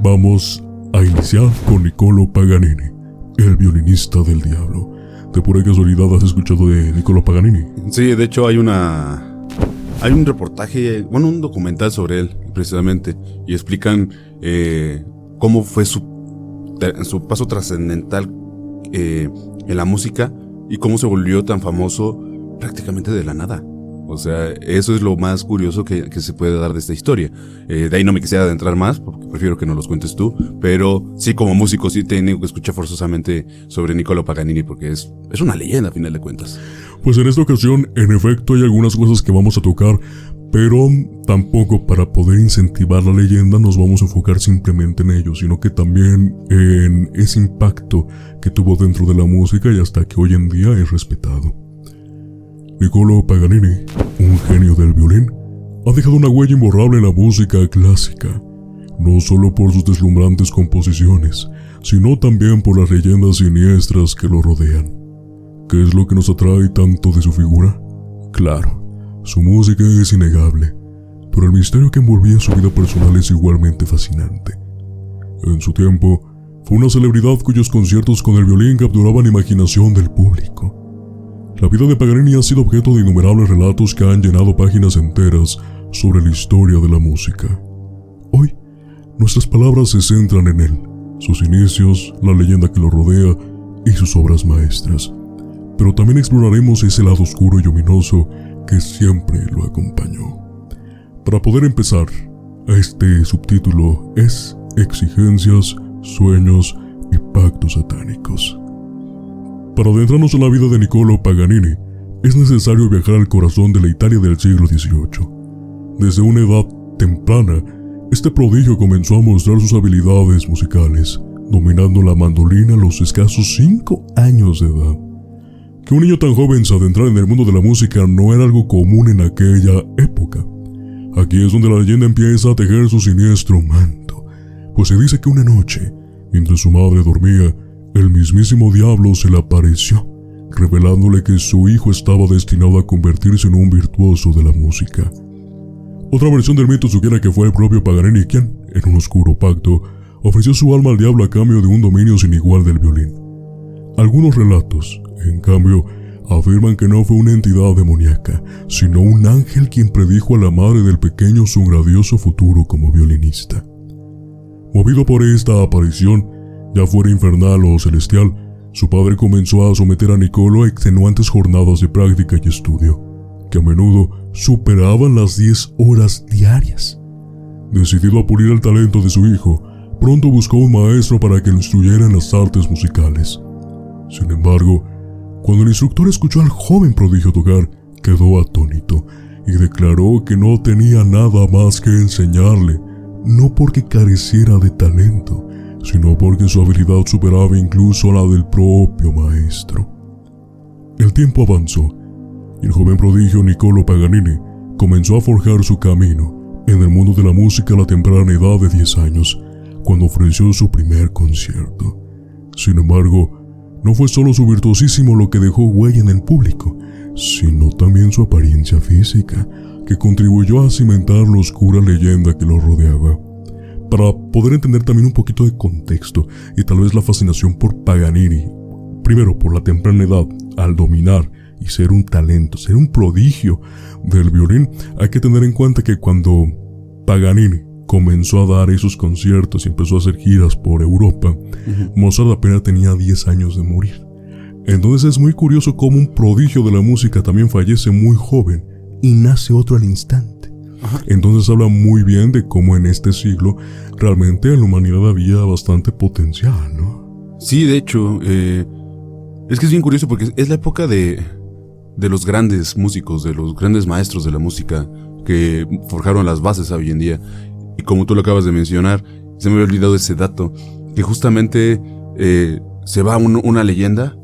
Vamos a iniciar con Niccolò Paganini, el violinista del diablo. ¿De pura casualidad has escuchado de Niccolò Paganini? Sí, de hecho hay un reportaje, un documental sobre él, precisamente, y explican cómo fue su paso trascendental en la música y cómo se volvió tan famoso prácticamente de la nada. O sea, eso es lo más curioso que se puede dar de esta historia. De ahí no me quisiera adentrar más, porque prefiero que nos los cuentes tú, pero sí, como músico sí tengo que escuchar forzosamente sobre Niccolò Paganini, porque es una leyenda a final de cuentas. Pues en esta ocasión, en efecto, hay algunas cosas que vamos a tocar, pero tampoco para poder incentivar la leyenda nos vamos a enfocar simplemente en ello, sino que también en ese impacto que tuvo dentro de la música y hasta que hoy en día es respetado. Niccolò Paganini, un genio del violín, ha dejado una huella imborrable en la música clásica, no solo por sus deslumbrantes composiciones, sino también por las leyendas siniestras que lo rodean. ¿Qué es lo que nos atrae tanto de su figura? Claro, su música es innegable, pero el misterio que envolvía su vida personal es igualmente fascinante. En su tiempo, fue una celebridad cuyos conciertos con el violín capturaban la imaginación del público. La vida de Paganini ha sido objeto de innumerables relatos que han llenado páginas enteras sobre la historia de la música. Hoy, nuestras palabras se centran en él, sus inicios, la leyenda que lo rodea y sus obras maestras. Pero también exploraremos ese lado oscuro y ominoso que siempre lo acompañó. Para poder empezar, este subtítulo es Exigencias, Sueños y Pactos Satánicos. Para adentrarnos en la vida de Niccolò Paganini, es necesario viajar al corazón de la Italia del siglo XVIII. Desde una edad temprana, este prodigio comenzó a mostrar sus habilidades musicales, dominando la mandolina a los escasos 5 años de edad. Que un niño tan joven se adentrara en el mundo de la música no era algo común en aquella época. Aquí es donde la leyenda empieza a tejer su siniestro manto, pues se dice que una noche, mientras su madre dormía, el mismísimo diablo se le apareció, revelándole que su hijo estaba destinado a convertirse en un virtuoso de la música. Otra versión del mito sugiere que fue el propio Paganini quien, en un oscuro pacto, ofreció su alma al diablo a cambio de un dominio sin igual del violín. Algunos relatos, en cambio, afirman que no fue una entidad demoníaca, sino un ángel quien predijo a la madre del pequeño su grandioso futuro como violinista. Movido por esta aparición, ya fuera infernal o celestial, su padre comenzó a someter a Niccolò a extenuantes jornadas de práctica y estudio, que a menudo superaban las 10 horas diarias. Decidido a pulir el talento de su hijo, pronto buscó un maestro para que lo instruyera en las artes musicales. Sin embargo, cuando el instructor escuchó al joven prodigio tocar, quedó atónito y declaró que no tenía nada más que enseñarle, no porque careciera de talento, sino porque su habilidad superaba incluso a la del propio maestro. El tiempo avanzó, y el joven prodigio Niccolò Paganini comenzó a forjar su camino en el mundo de la música a la temprana edad de 10 años, cuando ofreció su primer concierto. Sin embargo, no fue solo su virtuosísimo lo que dejó huella en el público, sino también su apariencia física, que contribuyó a cimentar la oscura leyenda que lo rodeaba. Para poder entender también un poquito de contexto y tal vez la fascinación por Paganini, primero por la temprana edad, al dominar y ser un talento, ser un prodigio del violín, hay que tener en cuenta que cuando Paganini comenzó a dar esos conciertos y empezó a hacer giras por Europa, Mozart apenas tenía 10 años de morir. Entonces es muy curioso cómo un prodigio de la música también fallece muy joven y nace otro al instante. Entonces habla muy bien de cómo en este siglo realmente en la humanidad había bastante potencial, ¿no? Sí, de hecho, es que es bien curioso porque es la época de los grandes músicos, de los grandes maestros de la música que forjaron las bases hoy en día. Y como tú lo acabas de mencionar, se me había olvidado ese dato, que justamente se va una leyenda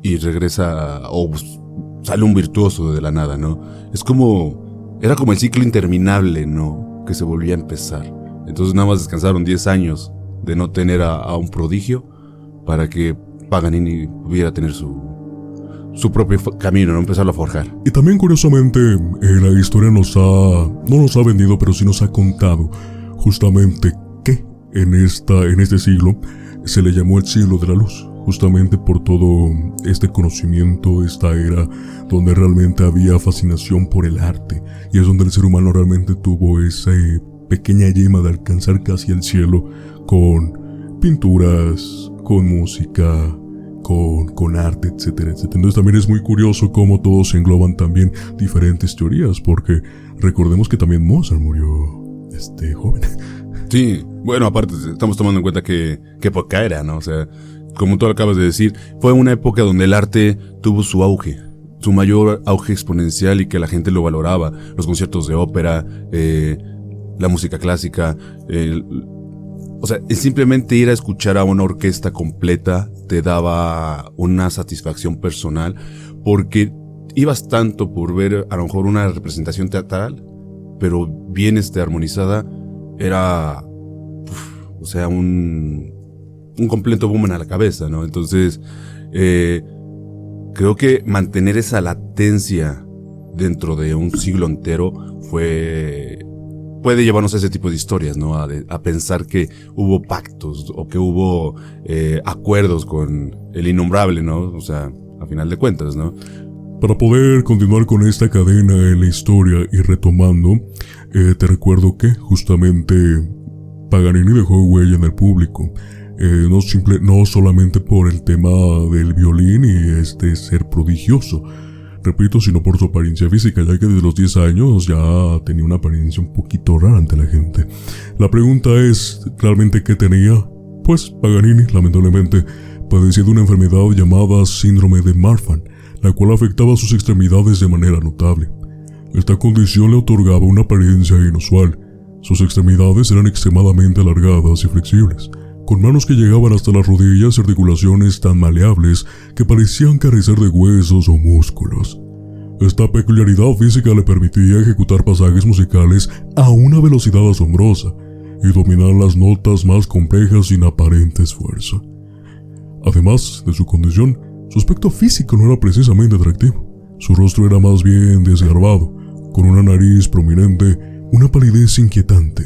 y regresa, o sale un virtuoso de la nada, ¿no? Era como el ciclo interminable, ¿no? Que se volvía a empezar. Entonces nada más descansaron 10 años de no tener a un prodigio para que Paganini pudiera tener su propio camino, ¿no? Empezarlo a forjar. Y también curiosamente la historia no nos ha vendido, pero sí nos ha contado justamente que en este siglo se le llamó el siglo de la luz, justamente por todo este conocimiento, esta era donde realmente había fascinación por el arte, y es donde el ser humano realmente tuvo esa pequeña yema de alcanzar casi el cielo con pinturas, con música, con arte, etcétera, etcétera. Entonces también es muy curioso cómo todos se engloban también diferentes teorías, porque recordemos que también Mozart murió joven. Sí, bueno, aparte estamos tomando en cuenta que época era, ¿no? O sea, como tú acabas de decir, fue una época donde el arte tuvo su auge, su mayor auge exponencial, y que la gente lo valoraba. Los conciertos de ópera, la música clásica, o sea, el simplemente ir a escuchar a una orquesta completa te daba una satisfacción personal, porque ibas tanto por ver a lo mejor una representación teatral, pero bien armonizada, era, o sea, un completo boom a la cabeza, ¿no? Entonces, creo que mantener esa latencia dentro de un siglo entero puede llevarnos a ese tipo de historias, ¿no? A pensar que hubo pactos o que hubo acuerdos con el innombrable, ¿no? O sea, a final de cuentas, ¿no? Para poder continuar con esta cadena en la historia y retomando, te recuerdo que justamente Paganini dejó huella en el público. No solamente por el tema del violín y ser prodigioso, repito, sino por su apariencia física, ya que desde los 10 años ya tenía una apariencia un poquito rara ante la gente. La pregunta es, ¿realmente qué tenía? Pues Paganini, lamentablemente, padecía de una enfermedad llamada síndrome de Marfan, la cual afectaba sus extremidades de manera notable. Esta condición le otorgaba una apariencia inusual. Sus extremidades eran extremadamente alargadas y flexibles, con manos que llegaban hasta las rodillas y articulaciones tan maleables que parecían carecer de huesos o músculos. Esta peculiaridad física le permitía ejecutar pasajes musicales a una velocidad asombrosa y dominar las notas más complejas sin aparente esfuerzo. Además de su condición, su aspecto físico no era precisamente atractivo. Su rostro era más bien desgarbado, con una nariz prominente, una palidez inquietante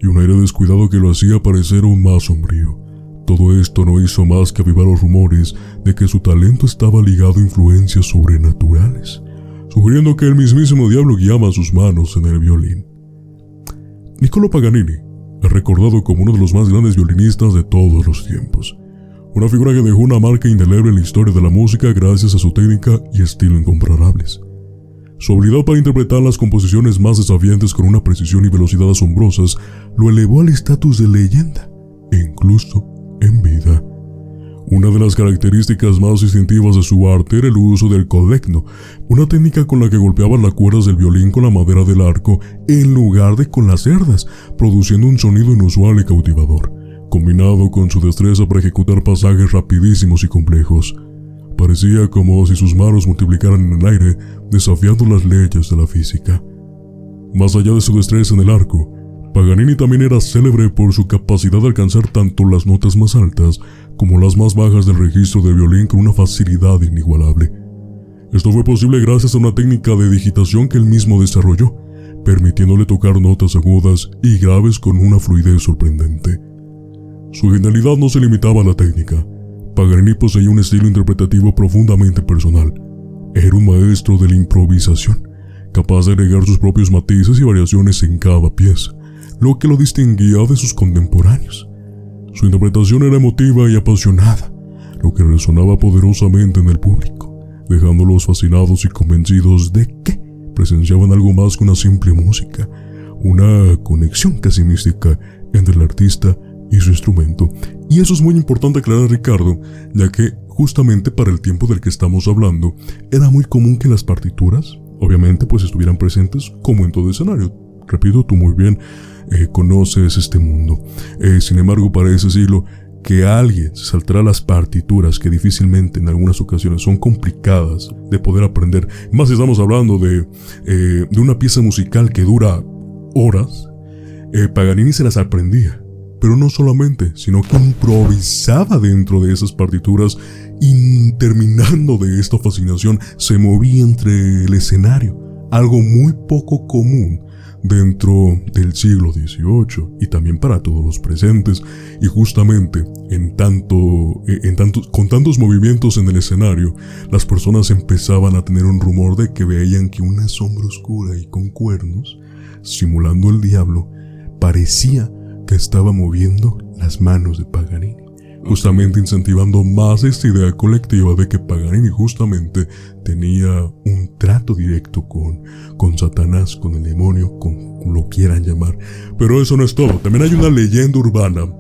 y un aire descuidado que lo hacía parecer aún más sombrío. Todo esto no hizo más que avivar los rumores de que su talento estaba ligado a influencias sobrenaturales, sugiriendo que el mismísimo diablo guiaba sus manos en el violín. Niccolò Paganini es recordado como uno de los más grandes violinistas de todos los tiempos, una figura que dejó una marca indeleble en la historia de la música gracias a su técnica y estilo incomparables. Su habilidad para interpretar las composiciones más desafiantes con una precisión y velocidad asombrosas lo elevó al estatus de leyenda, incluso en vida. Una de las características más distintivas de su arte era el uso del codecno, una técnica con la que golpeaba las cuerdas del violín con la madera del arco en lugar de con las cerdas, produciendo un sonido inusual y cautivador, combinado con su destreza para ejecutar pasajes rapidísimos y complejos. Parecía como si sus manos multiplicaran en el aire, desafiando las leyes de la física. Más allá de su destreza en el arco, Paganini también era célebre por su capacidad de alcanzar tanto las notas más altas como las más bajas del registro del violín con una facilidad inigualable. Esto fue posible gracias a una técnica de digitación que él mismo desarrolló, permitiéndole tocar notas agudas y graves con una fluidez sorprendente. Su genialidad no se limitaba a la técnica. Paganini poseía un estilo interpretativo profundamente personal. Era un maestro de la improvisación, capaz de agregar sus propios matices y variaciones en cada pieza, lo que lo distinguía de sus contemporáneos. Su interpretación era emotiva y apasionada, lo que resonaba poderosamente en el público, dejándolos fascinados y convencidos de que presenciaban algo más que una simple música, una conexión casi mística entre el artista y su instrumento. Y eso es muy importante aclarar, Ricardo, ya que justamente para el tiempo del que estamos hablando, era muy común que las partituras, obviamente, pues estuvieran presentes como en todo escenario. Repito, tú muy bien conoces este mundo. Sin embargo, para ese siglo, que alguien se saltara las partituras, que difícilmente en algunas ocasiones son complicadas de poder aprender, más si estamos hablando de una pieza musical que dura horas, Paganini se las aprendía. Pero no solamente, sino que improvisaba dentro de esas partituras y, terminando de esta fascinación, se movía entre el escenario, algo muy poco común dentro del siglo XVIII y también para todos los presentes, y justamente con tantos movimientos en el escenario, las personas empezaban a tener un rumor de que veían que una sombra oscura y con cuernos, simulando el diablo, parecía que estaba moviendo las manos de Paganini, justamente incentivando más esta idea colectiva de que Paganini justamente tenía un trato directo con Satanás, con el demonio, con lo quieran llamar. Pero eso no es todo, también hay una leyenda urbana,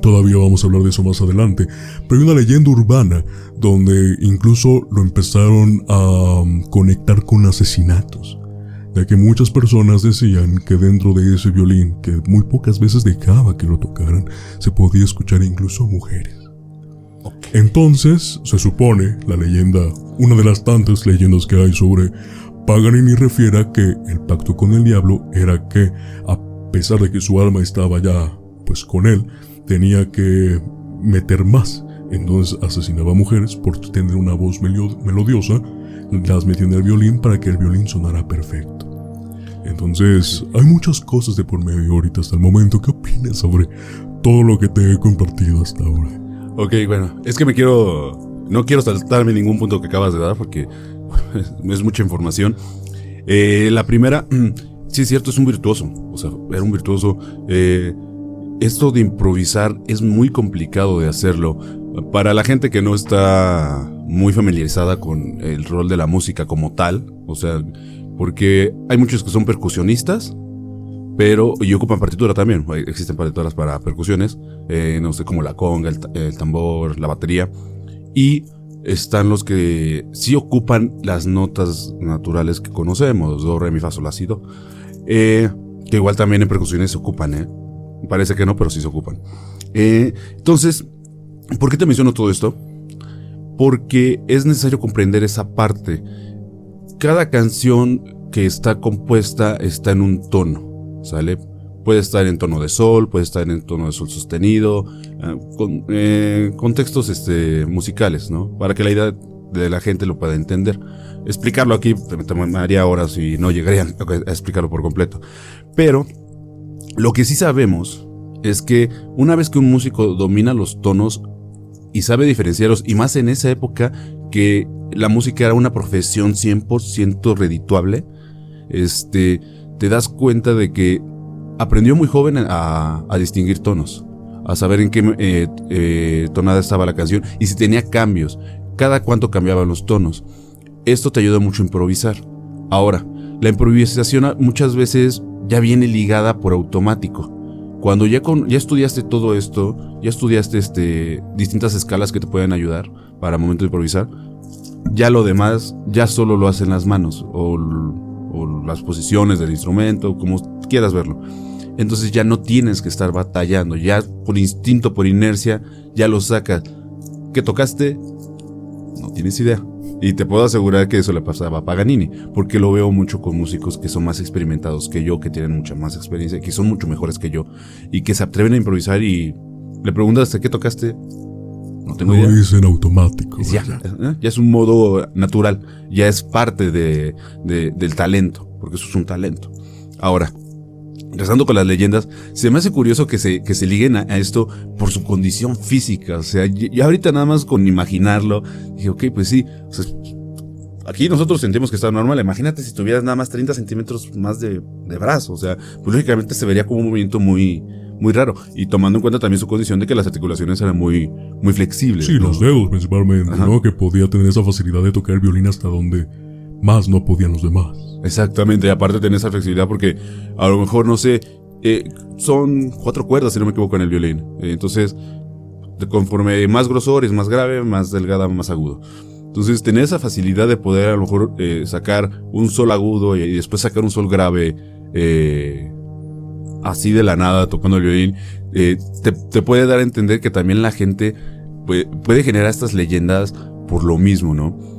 todavía vamos a hablar de eso más adelante, pero hay una leyenda urbana donde incluso lo empezaron a conectar con asesinatos, ya que muchas personas decían que dentro de ese violín, que muy pocas veces dejaba que lo tocaran, se podía escuchar incluso mujeres. Entonces, se supone, la leyenda, una de las tantas leyendas que hay sobre Paganini, refiere a que el pacto con el diablo era que, a pesar de que su alma estaba ya, pues con él, tenía que meter más. Entonces asesinaba a mujeres por tener una voz melodiosa, las metía en el violín para que el violín sonara perfecto. Entonces, hay muchas cosas de por medio ahorita hasta el momento. ¿Qué opinas sobre todo lo que te he compartido hasta ahora? Ok, bueno, es que no quiero saltarme ningún punto que acabas de dar porque es mucha información. La primera, sí es cierto, es un virtuoso, o sea, era un virtuoso. Esto de improvisar es muy complicado de hacerlo. Para la gente que no está muy familiarizada con el rol de la música como tal, o sea, porque hay muchos que son percusionistas, y ocupan partitura también. Existen partituras para percusiones, no sé, como la conga, el tambor, la batería. Y están los que sí ocupan las notas naturales que conocemos, do, re, mi, fa, sol, la, si, do. Que igual también en percusiones se ocupan, Parece que no, pero sí se ocupan. Entonces, ¿por qué te menciono todo esto? Porque es necesario comprender esa parte. Cada canción que está compuesta está en un tono, ¿sale? Puede estar en tono de sol, puede estar en tono de sol sostenido, con contextos musicales, ¿no? Para que la idea de la gente lo pueda entender. Explicarlo aquí me tomaría horas y no llegaría a explicarlo por completo. Pero lo que sí sabemos es que una vez que un músico domina los tonos y sabe diferenciarlos, y más en esa época que la música era una profesión 100% redituable, te das cuenta de que aprendió muy joven a distinguir tonos, a saber en qué tonada estaba la canción y si tenía cambios, cada cuánto cambiaban los tonos. Esto te ayuda mucho a improvisar. Ahora, la improvisación muchas veces ya viene ligada por automático. Cuando ya estudiaste todo esto, ya estudiaste distintas escalas que te pueden ayudar para el momento de improvisar, ya lo demás ya solo lo hacen las manos o las posiciones del instrumento, como quieras verlo. Entonces ya no tienes que estar batallando, ya por instinto, por inercia, ya lo sacas. ¿Qué tocaste? No tienes idea. Y te puedo asegurar que eso le pasaba a Paganini, porque lo veo mucho con músicos que son más experimentados que yo, que tienen mucha más experiencia, que son mucho mejores que yo, y que se atreven a improvisar y le preguntas ¿qué tocaste? No tengo idea. Lo dicen automático. Ya es un modo natural, ya es parte del talento, porque eso es un talento. Ahora, regresando con las leyendas, se me hace curioso que se liguen a esto por su condición física. O sea, ya ahorita nada más con imaginarlo, dije, ok, pues sí. O sea, aquí nosotros sentimos que está normal. Imagínate si tuvieras nada más 30 centímetros más de brazo. O sea, pues lógicamente se vería como un movimiento muy, muy raro. Y tomando en cuenta también su condición de que las articulaciones eran muy, muy flexibles. Sí, ¿no? Los dedos principalmente, ¿no? Que podía tener esa facilidad de tocar el violín hasta donde más no podían los demás. Exactamente, y aparte tener esa flexibilidad porque a lo mejor, no sé, son 4 cuerdas si no me equivoco en el violín. Entonces, conforme más grosor es más grave, más delgada, más agudo. Entonces, tener esa facilidad de poder a lo mejor sacar un sol agudo y después sacar un sol grave así de la nada tocando el violín, te puede dar a entender que también la gente puede generar estas leyendas por lo mismo, ¿no?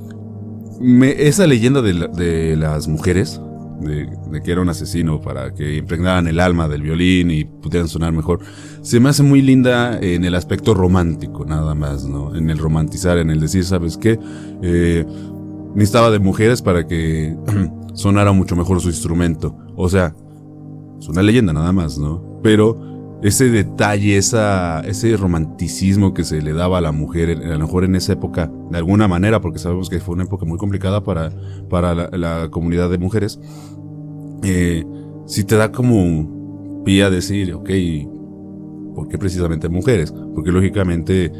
Esa leyenda de las mujeres, de que era un asesino para que impregnaran el alma del violín y pudieran sonar mejor, se me hace muy linda en el aspecto romántico, nada más, ¿no? En el romantizar, en el decir, ¿sabes qué? Necesitaba de mujeres para que sonara mucho mejor su instrumento. O sea, es una leyenda nada más, ¿no? Pero ese detalle, ese romanticismo que se le daba a la mujer, a lo mejor en esa época, de alguna manera, porque sabemos que fue una época muy complicada para la comunidad de mujeres, sí te da como pie a decir, ok, ¿por qué precisamente mujeres? Porque lógicamente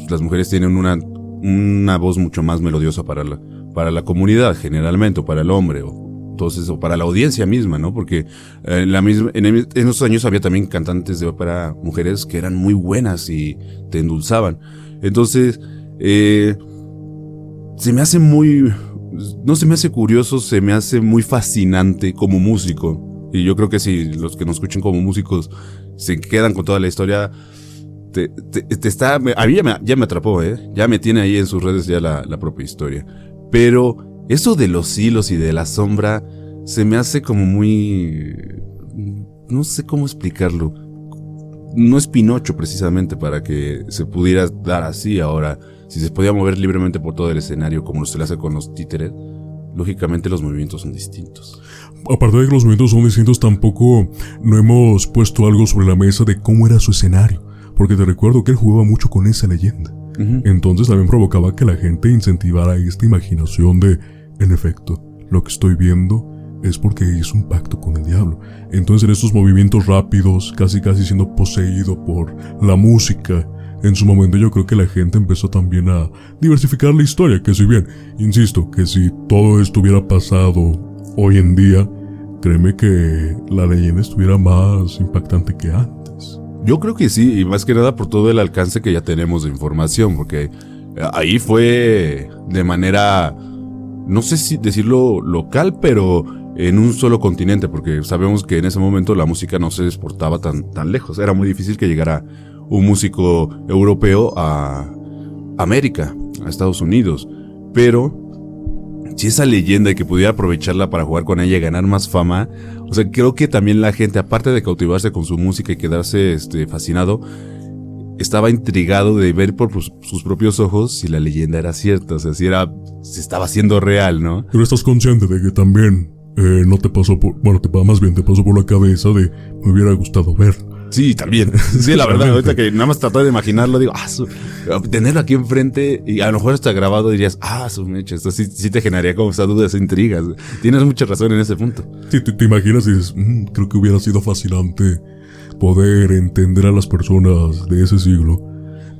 las mujeres tienen una voz mucho más melodiosa para la comunidad, generalmente, o para el hombre, entonces, o para la audiencia misma, ¿no? Porque en esos años había también cantantes de ópera mujeres que eran muy buenas y te endulzaban. Entonces, se me hace no se me hace curioso, se me hace muy fascinante como músico. Y yo creo que si los que nos escuchen como músicos se quedan con toda la historia, a mí ya me atrapó, ya me tiene ahí en sus redes ya la propia historia. Pero eso de los hilos y de la sombra se me hace como muy... no sé cómo explicarlo. No es Pinocho precisamente para que se pudiera dar así ahora. Si se podía mover libremente por todo el escenario como se le hace con los títeres, lógicamente los movimientos son distintos. Aparte de que los movimientos son distintos, tampoco no hemos puesto algo sobre la mesa de cómo era su escenario. Porque te recuerdo que él jugaba mucho con esa leyenda. Uh-huh. Entonces también provocaba que la gente incentivara esta imaginación de, en efecto, lo que estoy viendo es porque hizo un pacto con el diablo. Entonces en estos movimientos rápidos, casi siendo poseído por la música, en su momento yo creo que la gente empezó también a diversificar la historia, que si bien, insisto, que si todo esto hubiera pasado hoy en día, créeme que la leyenda estuviera más impactante que antes. Yo creo que sí, y más que nada por todo el alcance que ya tenemos de información, porque ahí fue de manera, no sé si decirlo local, pero en un solo continente, porque sabemos que en ese momento la música no se exportaba tan lejos. Era muy difícil que llegara un músico europeo a América, a Estados Unidos. Pero si esa leyenda y que pudiera aprovecharla para jugar con ella y ganar más fama, o sea, creo que también la gente, aparte de cautivarse con su música y quedarse fascinado, estaba intrigado de ver por sus propios ojos si la leyenda era cierta, o sea, si estaba haciendo real, ¿no? Pero estás consciente de que también no te pasó te pasó por la cabeza de me hubiera gustado ver. Sí, también. Sí, la verdad, ahorita que nada más tratar de imaginarlo, digo, tenerlo aquí enfrente y a lo mejor hasta grabado dirías, su mecha, esto sí te generaría como esa duda, esa intrigas. Tienes mucha razón en ese punto. Sí, te imaginas y dices, creo que hubiera sido fascinante poder entender a las personas de ese siglo,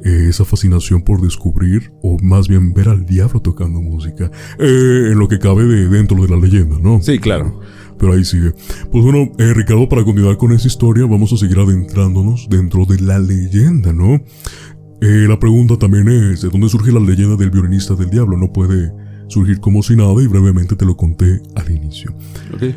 esa fascinación por descubrir, o más bien ver al diablo tocando música, en lo que cabe dentro de la leyenda, ¿no? Sí, claro. Pero ahí sigue. Pues bueno, Ricardo, para continuar con esa historia, vamos a seguir adentrándonos dentro de la leyenda, ¿no? La pregunta también es, ¿de dónde surge la leyenda del violinista del diablo? No puede surgir como si nada, y brevemente te lo conté al inicio. Okay.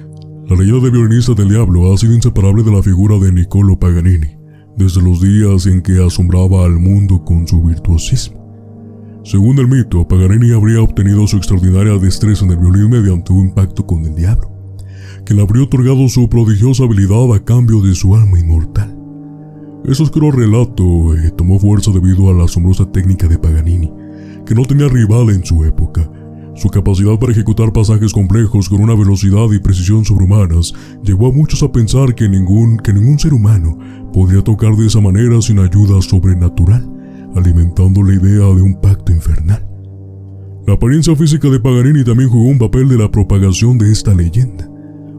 La leyenda del violinista del diablo ha sido inseparable de la figura de Niccolò Paganini, desde los días en que asombraba al mundo con su virtuosismo. Según el mito, Paganini habría obtenido su extraordinaria destreza en el violín mediante un pacto con el diablo, que le habría otorgado su prodigiosa habilidad a cambio de su alma inmortal. Ese oscuro relato tomó fuerza debido a la asombrosa técnica de Paganini, que no tenía rival en su época. Su capacidad para ejecutar pasajes complejos con una velocidad y precisión sobrehumanas llevó a muchos a pensar que ningún ser humano podría tocar de esa manera sin ayuda sobrenatural, alimentando la idea de un pacto infernal. La apariencia física de Paganini también jugó un papel de la propagación de esta leyenda.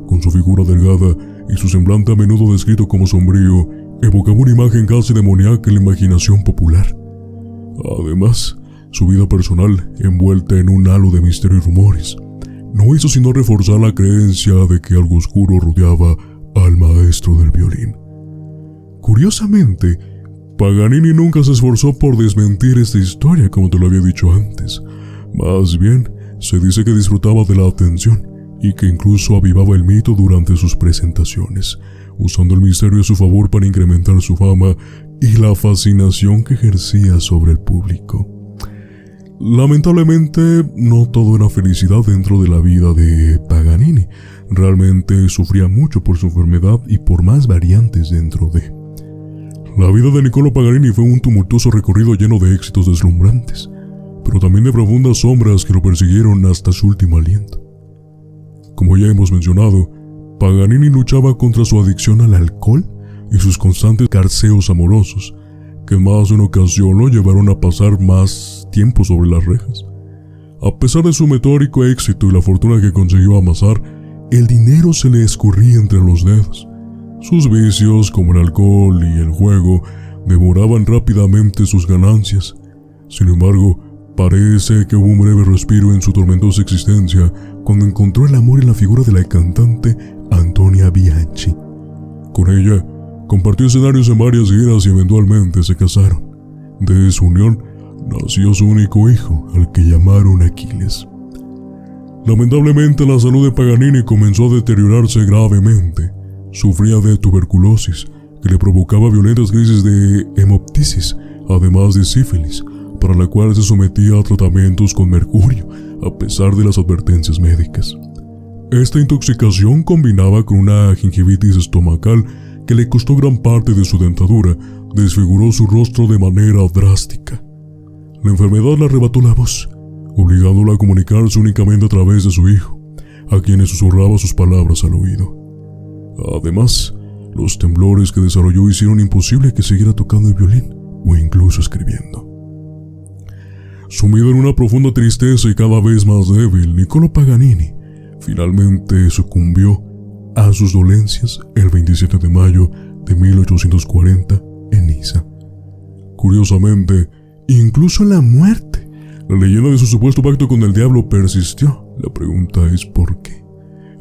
Con su figura delgada y su semblante a menudo descrito como sombrío, evocaba una imagen casi demoníaca en la imaginación popular. Además, su vida personal, envuelta en un halo de misterio y rumores, no hizo sino reforzar la creencia de que algo oscuro rodeaba al maestro del violín. Curiosamente, Paganini nunca se esforzó por desmentir esta historia, como te lo había dicho antes. Más bien, se dice que disfrutaba de la atención y que incluso avivaba el mito durante sus presentaciones, usando el misterio a su favor para incrementar su fama y la fascinación que ejercía sobre el público. Lamentablemente, no todo era felicidad dentro de la vida de Paganini. Realmente sufría mucho por su enfermedad y por más variantes dentro de. La vida de Niccolò Paganini fue un tumultuoso recorrido lleno de éxitos deslumbrantes, pero también de profundas sombras que lo persiguieron hasta su último aliento. Como ya hemos mencionado, Paganini luchaba contra su adicción al alcohol y sus constantes carceos amorosos, que en más de una ocasión lo llevaron a pasar más tiempo sobre las rejas. A pesar de su meteórico éxito y la fortuna que consiguió amasar, el dinero se le escurría entre los dedos. Sus vicios, como el alcohol y el juego, devoraban rápidamente sus ganancias. Sin embargo, parece que hubo un breve respiro en su tormentosa existencia cuando encontró el amor en la figura de la cantante Antonia Bianchi. Con ella, compartió escenarios en varias giras y eventualmente se casaron. De su unión, nació su único hijo, al que llamaron Aquiles. Lamentablemente, la salud de Paganini comenzó a deteriorarse gravemente. Sufría de tuberculosis, que le provocaba violentas crisis de hemoptisis, además de sífilis, para la cual se sometía a tratamientos con mercurio, a pesar de las advertencias médicas. Esta intoxicación combinaba con una gingivitis estomacal que le costó gran parte de su dentadura, desfiguró su rostro de manera drástica. La enfermedad le arrebató la voz, obligándola a comunicarse únicamente a través de su hijo, a quienes susurraba sus palabras al oído. Además, los temblores que desarrolló hicieron imposible que siguiera tocando el violín o incluso escribiendo. Sumido en una profunda tristeza y cada vez más débil, Niccolò Paganini finalmente sucumbió a sus dolencias el 27 de mayo de 1840 en Niza. Curiosamente, incluso en la muerte, la leyenda de su supuesto pacto con el diablo persistió. La pregunta es ¿por qué?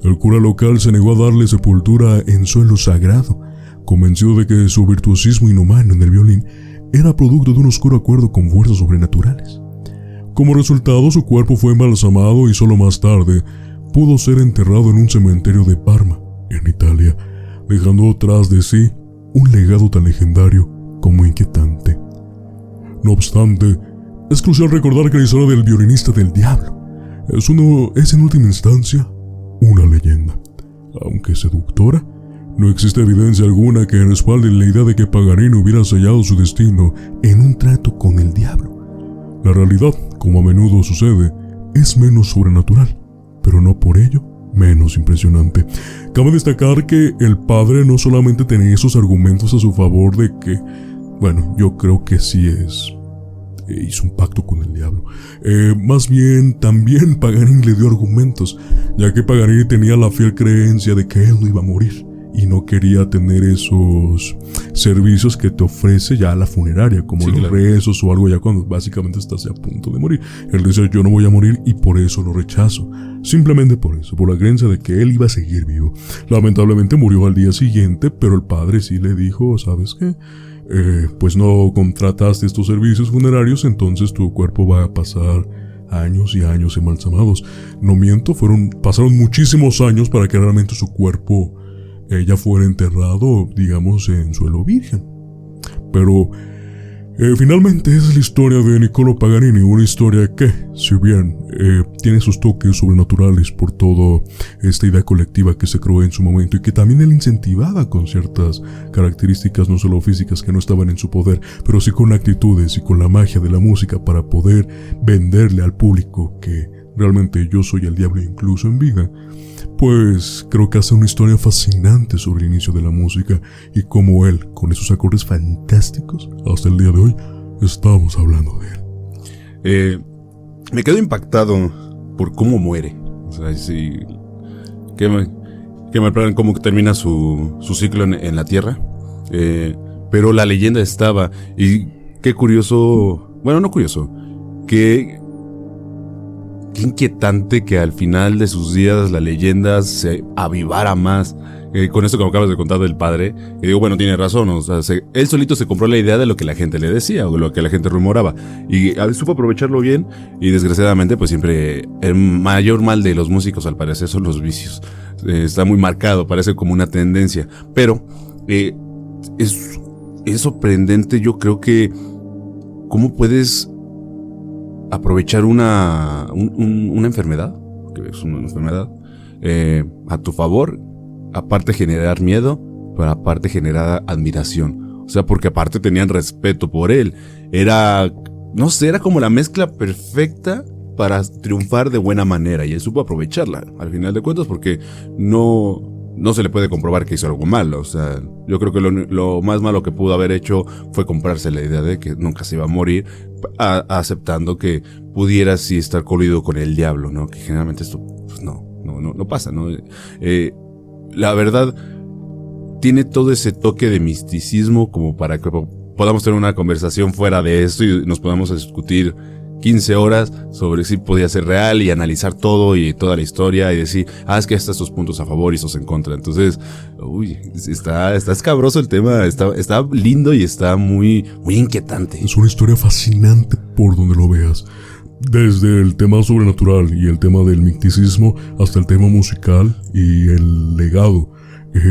El cura local se negó a darle sepultura en suelo sagrado, convencido de que su virtuosismo inhumano en el violín era producto de un oscuro acuerdo con fuerzas sobrenaturales. Como resultado, su cuerpo fue embalsamado y solo más tarde pudo ser enterrado en un cementerio de Parma, en Italia, dejando tras de sí un legado tan legendario como inquietante. No obstante, es crucial recordar que la historia del violinista del diablo es en última instancia una leyenda. Aunque seductora, no existe evidencia alguna que respalde la idea de que Paganini hubiera sellado su destino en un trato con el diablo. La realidad, como a menudo sucede, es menos sobrenatural, pero no por ello menos impresionante. Cabe destacar que el padre no solamente tenía esos argumentos a su favor de que, yo creo que sí hizo un pacto con el diablo. Más bien, también Paganini le dio argumentos, ya que Paganini tenía la fiel creencia de que él no iba a morir y no quería tener esos servicios que te ofrece ya la funeraria, como los rezos o algo ya cuando básicamente estás a punto de morir. Él decía, yo no voy a morir y por eso lo rechazo. Simplemente por eso, por la creencia de que él iba a seguir vivo. Lamentablemente murió al día siguiente, pero el padre sí le dijo, ¿sabes qué? Pues no contrataste estos servicios funerarios, entonces tu cuerpo va a pasar años y años embalsamados. No miento, pasaron muchísimos años para que realmente su cuerpo ya fuera enterrado, digamos, en suelo virgen. Pero finalmente esa es la historia de Niccolò Paganini, una historia que, si bien tiene sus toques sobrenaturales por toda esta idea colectiva que se creó en su momento y que también él incentivaba con ciertas características no solo físicas que no estaban en su poder, pero sí con actitudes y con la magia de la música para poder venderle al público que realmente yo soy el diablo incluso en vida, pues creo que hace una historia fascinante sobre el inicio de la música y cómo él, con esos acordes fantásticos, hasta el día de hoy, estamos hablando de él. Me quedo impactado por cómo muere. O sea, sí, que me plan cómo termina su ciclo en la tierra. Pero la leyenda estaba, y qué curioso, no curioso, qué inquietante que al final de sus días la leyenda se avivara más. Con esto que me acabas de contar del padre, que digo, tiene razón, o sea, él solito se compró la idea de lo que la gente le decía o lo que la gente rumoraba y supo aprovecharlo bien, y desgraciadamente pues siempre el mayor mal de los músicos al parecer son los vicios. Está muy marcado, parece como una tendencia, pero es sorprendente. Yo creo que cómo puedes aprovechar una enfermedad, que es una enfermedad, a tu favor, aparte generar miedo, pero aparte generar admiración. O sea, porque aparte tenían respeto por él. Era como la mezcla perfecta para triunfar de buena manera, y él supo aprovecharla, al final de cuentas, porque no no se le puede comprobar que hizo algo malo. O sea, yo creo que lo más malo que pudo haber hecho fue comprarse la idea de que nunca se iba a morir, aceptando que pudiera sí estar coludido con el diablo, ¿no? Que generalmente esto pues no pasa, ¿no? La verdad, tiene todo ese toque de misticismo como para que podamos tener una conversación fuera de esto y nos podamos discutir 15 horas sobre si podía ser real y analizar todo y toda la historia y decir, es que estos puntos a favor y estos en contra. Entonces, está escabroso el tema, está lindo y está muy, muy inquietante. Es una historia fascinante por donde lo veas. Desde el tema sobrenatural y el tema del misticismo hasta el tema musical y el legado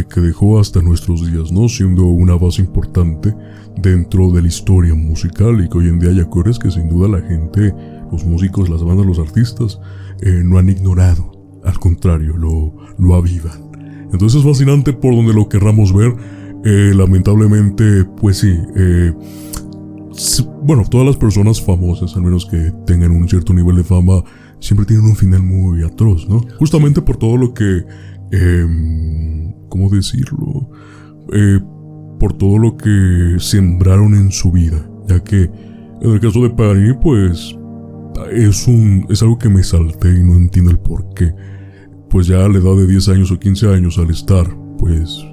que dejó hasta nuestros días, ¿no? Siendo una base importante dentro de la historia musical y que hoy en día hay acordes que sin duda la gente, los músicos, las bandas, los artistas no han ignorado, al contrario, lo avivan. Entonces es fascinante por donde lo querramos ver. Lamentablemente, pues sí, bueno, todas las personas famosas, al menos que tengan un cierto nivel de fama, siempre tienen un final muy atroz, ¿no? Justamente por todo lo que ¿cómo decirlo? Por todo lo que sembraron en su vida, ya que en el caso de Paganini, pues es algo que me salté y no entiendo el por qué. Pues ya a la edad de 10 años o 15 años, al estar pues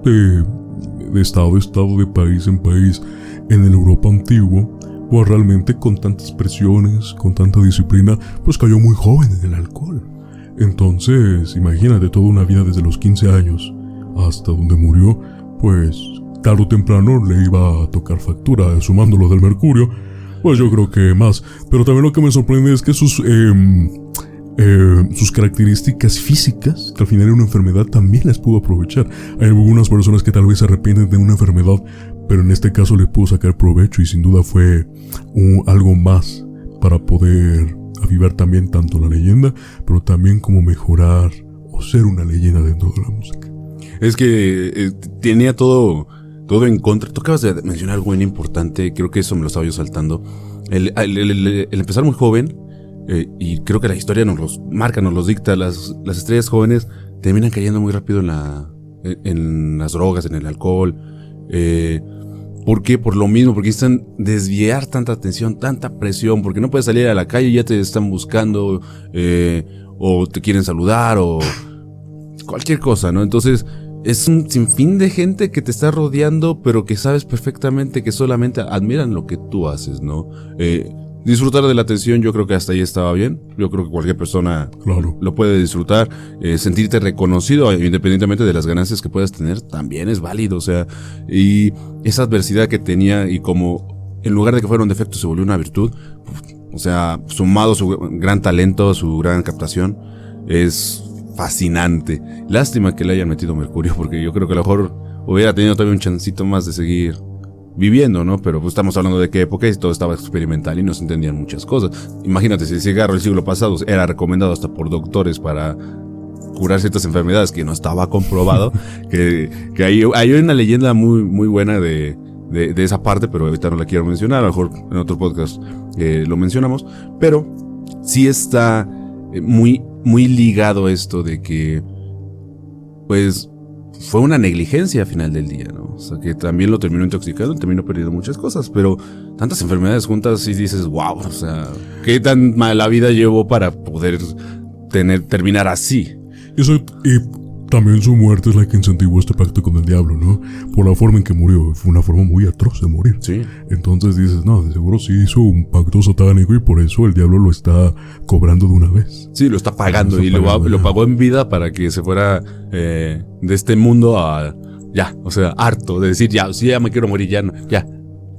de estado de país en país en el Europa antiguo, pues realmente con tantas presiones, con tanta disciplina, pues cayó muy joven en el alcohol. Entonces, imagínate, toda una vida desde los 15 años hasta donde murió, pues tarde o temprano le iba a tocar factura, sumándolo del mercurio, pues yo creo que más. Pero también lo que me sorprende es que sus características físicas, que al final era una enfermedad, también las pudo aprovechar. Hay algunas personas que tal vez se arrepienten de una enfermedad, pero en este caso le pudo sacar provecho y sin duda fue algo más para poder avivar también tanto la leyenda, pero también como mejorar o ser una leyenda dentro de la música. Es que tenía todo en contra. Tú acabas de mencionar algo bien importante, creo que eso me lo estaba yo saltando. El empezar muy joven, y creo que la historia nos los marca, nos los dicta. Las estrellas jóvenes terminan cayendo muy rápido en las drogas, en el alcohol. ¿Por qué? Por lo mismo, porque necesitan desviar tanta atención, tanta presión, porque no puedes salir a la calle y ya te están buscando, o te quieren saludar, o cualquier cosa, ¿no? Entonces, es un sinfín de gente que te está rodeando, pero que sabes perfectamente que solamente admiran lo que tú haces, ¿no? Disfrutar de la atención, yo creo que hasta ahí estaba bien. Yo creo que cualquier persona lo puede disfrutar. Sentirte reconocido, independientemente de las ganancias que puedas tener, también es válido. O sea, y esa adversidad que tenía, y como en lugar de que fuera un defecto se volvió una virtud, o sea, sumado a su gran talento, su gran captación, es fascinante. Lástima que le hayan metido mercurio, porque yo creo que a lo mejor hubiera tenido todavía un chancito más de seguir viviendo, ¿no? Pero pues estamos hablando de qué época y todo estaba experimental y no se entendían muchas cosas. Imagínate, si el cigarro del siglo pasado era recomendado hasta por doctores para curar ciertas enfermedades, que no estaba comprobado, que hay una leyenda muy, muy buena de esa parte, pero ahorita no la quiero mencionar, a lo mejor en otro podcast lo mencionamos, pero sí está muy, muy ligado esto de que, pues, fue una negligencia al final del día, ¿no? O sea, que también lo terminó intoxicando, terminó perdiendo muchas cosas, pero tantas enfermedades juntas y dices, wow, o sea, qué tan mala vida llevó para poder terminar así. Eso, y también su muerte es la que incentivó este pacto con el diablo, ¿no? Por la forma en que murió, fue una forma muy atroz de morir. Sí. Entonces dices, no, de seguro sí hizo un pacto satánico y por eso el diablo lo está cobrando de una vez. Sí, lo está pagando y lo pagó en vida para que se fuera de este mundo a, ya, o sea, harto de decir, ya, sí, ya me quiero morir, ya, no, ya.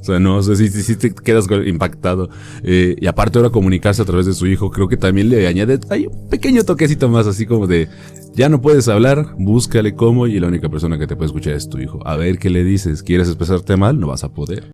O sea, no, o sea, sí te quedas impactado. Y aparte ahora comunicarse a través de su hijo, creo que también le añade, hay un pequeño toquecito más, así como de, ya no puedes hablar, búscale cómo, y la única persona que te puede escuchar es tu hijo. A ver qué le dices, ¿quieres expresarte mal? No vas a poder.